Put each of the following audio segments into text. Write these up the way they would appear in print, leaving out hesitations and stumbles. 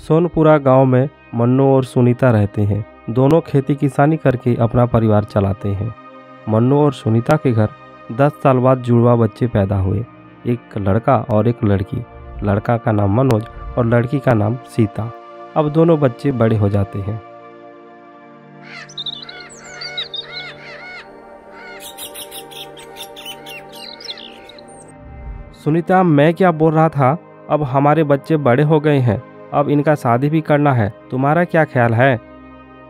सोनपुरा गांव में मन्नू और सुनीता रहते हैं। दोनों खेती किसानी करके अपना परिवार चलाते हैं। मन्नू और सुनीता के घर 10 साल बाद जुड़वा बच्चे पैदा हुए, एक लड़का और एक लड़की। लड़का का नाम मनोज और लड़की का नाम सीता। अब दोनों बच्चे बड़े हो जाते हैं। सुनीता, मैं क्या बोल रहा था, अब हमारे बच्चे बड़े हो गए हैं, अब इनका शादी भी करना है। तुम्हारा क्या ख्याल है?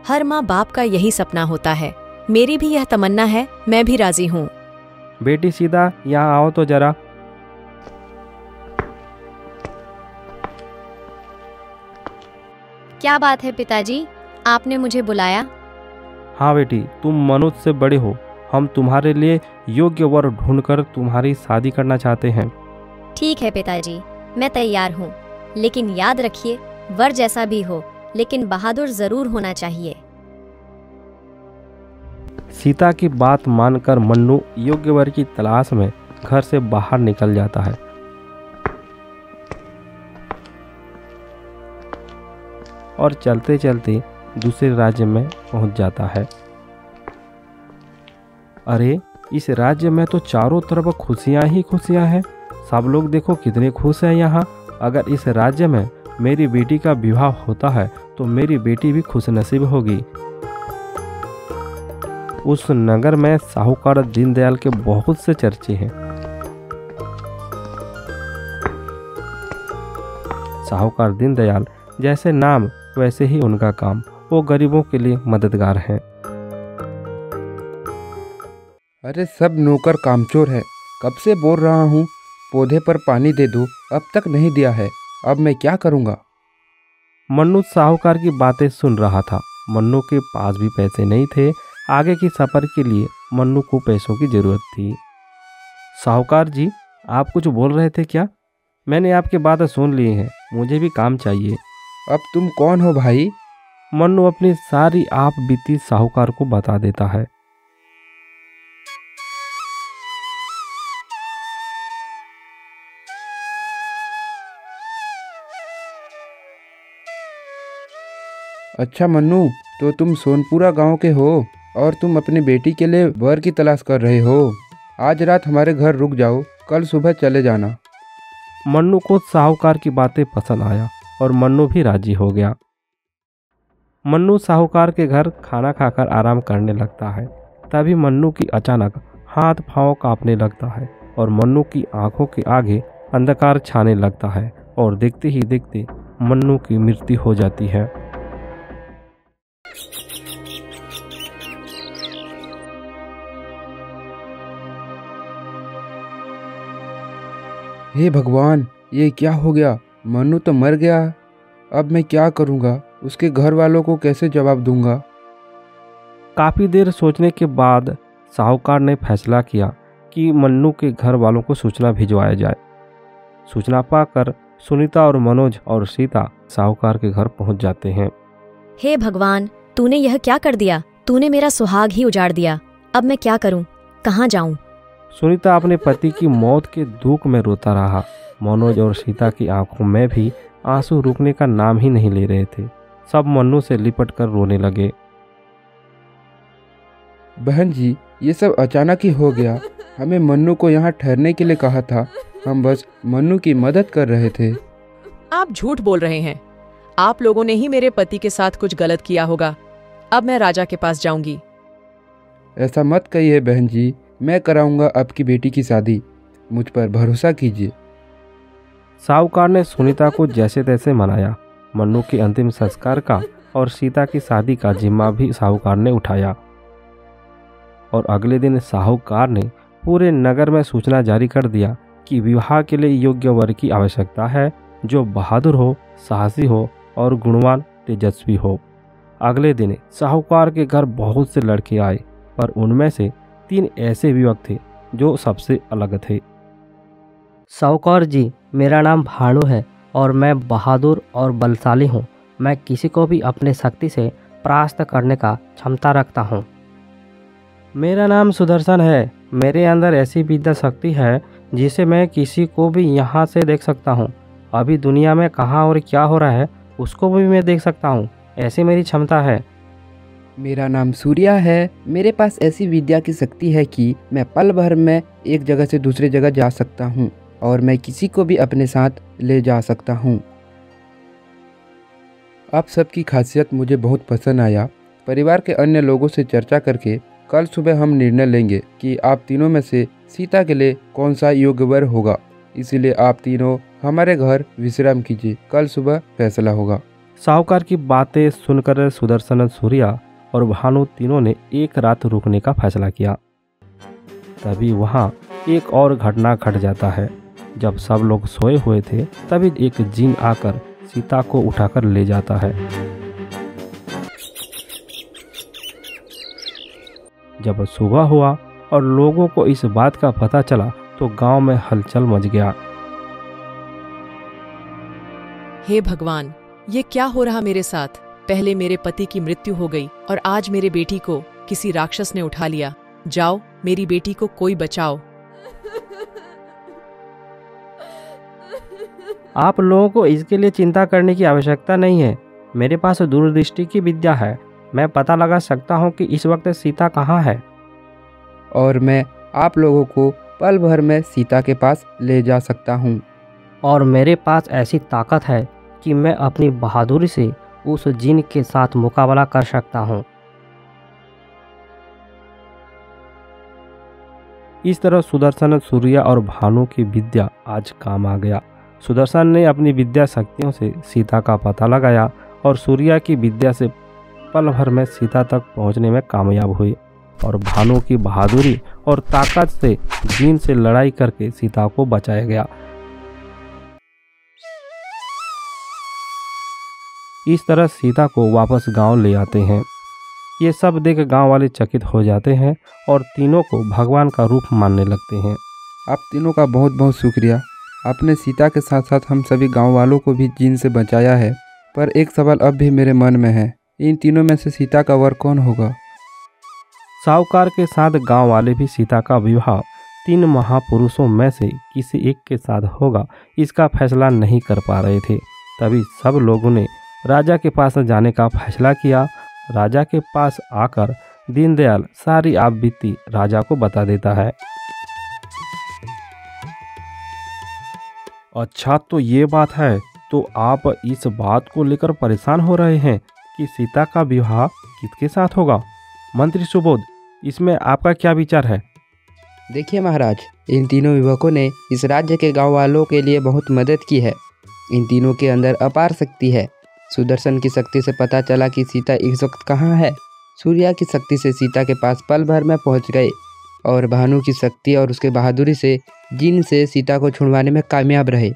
हर माँ बाप का यही सपना होता है। मेरी भी यह तमन्ना है, मैं भी राजी हूँ। बेटी सीता, यहाँ आओ तो जरा। क्या बात है पिताजी, आपने मुझे बुलाया? हाँ बेटी, तुम मनुष्य से बड़े हो। हम तुम्हारे लिए योग्य वर ढूंढकर तुम्हारी शादी करना चाहते हैं। ठीक है पिताजी, मैं तैयार हूँ, लेकिन याद रखिए, वर जैसा भी हो लेकिन बहादुर जरूर होना चाहिए। सीता की बात मानकर मन्नू योग्य वर की तलाश में घर से बाहर निकल जाता है। और चलते चलते दूसरे राज्य में पहुंच जाता है। अरे, इस राज्य में तो चारों तरफ खुशियां ही खुशियां हैं। सब लोग देखो कितने खुश हैं यहाँ। अगर इस राज्य में मेरी बेटी का विवाह होता है तो मेरी बेटी भी खुशनसीब होगी। उस नगर में साहूकार दीनदयाल के बहुत से चर्चे हैं। साहूकार दीनदयाल जैसे नाम वैसे ही उनका काम। वो गरीबों के लिए मददगार हैं। अरे सब नौकर कामचोर है। कब से बोल रहा हूँ पौधे पर पानी दे दो, अब तक नहीं दिया है। अब मैं क्या करूँगा? मन्नू साहूकार की बातें सुन रहा था। मन्नू के पास भी पैसे नहीं थे। आगे की सफ़र के लिए मन्नू को पैसों की ज़रूरत थी। साहूकार जी, आप कुछ बोल रहे थे क्या? मैंने आपकी बातें सुन ली हैं, मुझे भी काम चाहिए। अब तुम कौन हो भाई? मन्नू अपनी सारी आप बीती साहूकार को बता देता है। अच्छा मन्नू, तो तुम सोनपुरा गांव के हो और तुम अपनी बेटी के लिए वर की तलाश कर रहे हो। आज रात हमारे घर रुक जाओ, कल सुबह चले जाना। मन्नू को साहूकार की बातें पसंद आया और मन्नू भी राजी हो गया। मन्नू साहूकार के घर खाना खाकर आराम करने लगता है। तभी मन्नू की अचानक हाथ पांव कांपने लगता है और मन्नू की आंखों के आगे अंधकार छाने लगता है और देखते ही देखते मन्नू की मृत्यु हो जाती है। हे भगवान, ये क्या हो गया? मन्नू तो मर गया। अब मैं क्या करूँगा? उसके घर वालों को कैसे जवाब दूंगा? काफ़ी देर सोचने के बाद साहूकार ने फैसला किया कि मन्नू के घर वालों को सूचना भिजवाया जाए। सूचना पाकर सुनीता और मनोज और सीता साहूकार के घर पहुंच जाते हैं। हे भगवान, तूने यह क्या कर दिया? तूने मेरा सुहाग ही उजाड़ दिया। अब मैं क्या करूं? कहाँ जाऊं? सुनीता अपने पति की मौत के दुख में रोता रहा। मनोज और सीता की आंखों में भी आंसू रुकने का नाम ही नहीं ले रहे थे। सब मन्नू से लिपट कर रोने लगे। बहन जी, ये सब अचानक ही हो गया। हमें मन्नू को यहाँ ठहरने के लिए कहा था। हम बस मन्नू की मदद कर रहे थे। आप झूठ बोल रहे हैं। आप लोगों ने ही मेरे पति के साथ कुछ गलत किया होगा। अब मैं राजा के पास जाऊंगी। ऐसा मत कहिए बहन जी, मैं कराऊंगा आपकी बेटी की शादी। मुझ पर भरोसा कीजिए। साहूकार ने सुनीता को जैसे तैसे मनाया। मन्नू के अंतिम संस्कार का और सीता की शादी का जिम्मा भी साहूकार ने उठाया। और अगले दिन साहूकार ने पूरे नगर में सूचना जारी कर दिया कि विवाह के लिए योग्य वर की आवश्यकता है, जो बहादुर हो, साहसी हो और गुणवान तेजस्वी हो। अगले दिन साहूकार के घर बहुत से लड़के आए, पर उनमें से 3 ऐसे युवक थे जो सबसे अलग थे। साहूकार जी, मेरा नाम भानु है और मैं बहादुर और बलशाली हूँ। मैं किसी को भी अपने शक्ति से परास्त करने का क्षमता रखता हूँ। मेरा नाम सुदर्शन है। मेरे अंदर ऐसी विद्या शक्ति है जिसे मैं किसी को भी यहाँ से देख सकता हूँ। अभी दुनिया में कहाँ और क्या हो रहा है उसको भी मैं देख सकता हूँ, ऐसी मेरी क्षमता है। मेरा नाम सूर्या है। मेरे पास ऐसी विद्या की शक्ति है कि मैं पल भर में एक जगह से दूसरी जगह जा सकता हूँ और मैं किसी को भी अपने साथ ले जा सकता हूँ। आप सबकी खासियत मुझे बहुत पसंद आया। परिवार के अन्य लोगों से चर्चा करके कल सुबह हम निर्णय लेंगे कि आप तीनों में से सीता के लिए कौन सा योग्य वर होगा। इसीलिए आप तीनों हमारे घर विश्राम कीजिए, कल सुबह फैसला होगा। साहूकार की बातें सुनकर सुदर्शन, सूर्या और भानु तीनों ने एक रात रुकने का फैसला किया। तभी वहाँ एक और घटना घट जाता है। जब सब लोग सोए हुए थे तभी एक जिन आकर सीता को उठाकर ले जाता है। जब सुबह हुआ और लोगों को इस बात का पता चला तो गांव में हलचल मच गया। हे भगवान, ये क्या हो रहा मेरे साथ? पहले मेरे पति की मृत्यु हो गई और आज मेरे बेटी को किसी राक्षस ने उठा लिया। जाओ, मेरी बेटी को कोई बचाओ। आप लोगों को इसके लिए चिंता करने की आवश्यकता नहीं है। मेरे पास दूरदृष्टि की विद्या है। मैं पता लगा सकता हूँ कि इस वक्त सीता कहाँ है। और मैं आप लोगों को पल भर में सीता के पास ले जा सकता हूँ। और मेरे पास ऐसी ताकत है कि मैं अपनी बहादुरी से उस जिन के साथ मुकाबला कर सकता हूँ। इस तरह सुदर्शन, सूर्या और भानु की विद्या आज काम आ गया। सुदर्शन ने अपनी विद्या शक्तियों से सीता का पता लगाया और सूर्या की विद्या से पल भर में सीता तक पहुंचने में कामयाब हुई और भानु की बहादुरी और ताकत से जिन से लड़ाई करके सीता को बचाया गया। इस तरह सीता को वापस गांव ले आते हैं। ये सब देख गांव वाले चकित हो जाते हैं और तीनों को भगवान का रूप मानने लगते हैं। आप तीनों का बहुत बहुत शुक्रिया। आपने सीता के साथ साथ हम सभी गांव वालों को भी जिन से बचाया है। पर एक सवाल अब भी मेरे मन में है, इन तीनों में से सीता का वर कौन होगा? साहूकार के साथ गांव वाले भी सीता का विवाह 3 महापुरुषों में से किसी एक के साथ होगा इसका फैसला नहीं कर पा रहे थे। तभी सब लोगों ने राजा के पास जाने का फैसला किया। राजा के पास आकर दीनदयाल सारी आप बीती राजा को बता देता है। अच्छा, तो ये बात है। तो आप इस बात को लेकर परेशान हो रहे हैं कि सीता का विवाह किसके साथ होगा? मंत्री सुबोध, इसमें आपका क्या विचार है? देखिए महाराज, इन तीनों युवकों ने इस राज्य के गांव वालों के लिए बहुत मदद की है। इन तीनों के अंदर अपार शक्ति है। सुदर्शन की शक्ति से पता चला कि सीता इस वक्त कहाँ है। सूर्या की शक्ति से सीता के पास पल भर में पहुंच गए और भानु की शक्ति और उसके बहादुरी से जिन से सीता को छुड़वाने में कामयाब रहे।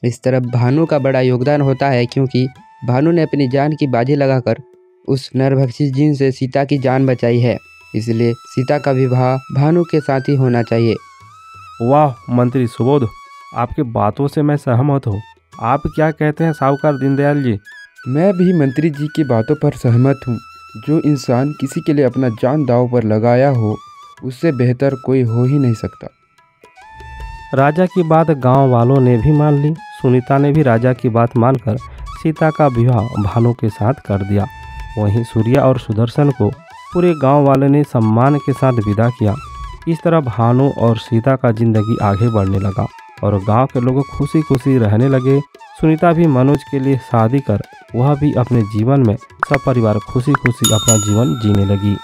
इस तरफ भानु का बड़ा योगदान होता है क्योंकि भानु ने अपनी जान की बाजी लगाकर उस नरभक्षी जिन से सीता की जान बचाई है। इसलिए सीता का विवाह भानु के साथ ही होना चाहिए। वाह मंत्री सुबोध, आपकी बातों से मैं सहमत हूँ। आप क्या कहते हैं साहूकार दीनदयाल जी? मैं भी मंत्री जी की बातों पर सहमत हूँ। जो इंसान किसी के लिए अपना जान दांव पर लगाया हो, उससे बेहतर कोई हो ही नहीं सकता। राजा की बात गांव वालों ने भी मान ली। सुनीता ने भी राजा की बात मानकर सीता का विवाह भानु के साथ कर दिया। वहीं सूर्या और सुदर्शन को पूरे गांव वाले ने सम्मान के साथ विदा किया। इस तरह भानु और सीता का जिंदगी आगे बढ़ने लगा और गांव के लोग खुशी खुशी रहने लगे। सुनीता भी मनोज के लिए शादी कर वह भी अपने जीवन में सब परिवार खुशी खुशी अपना जीवन जीने लगी।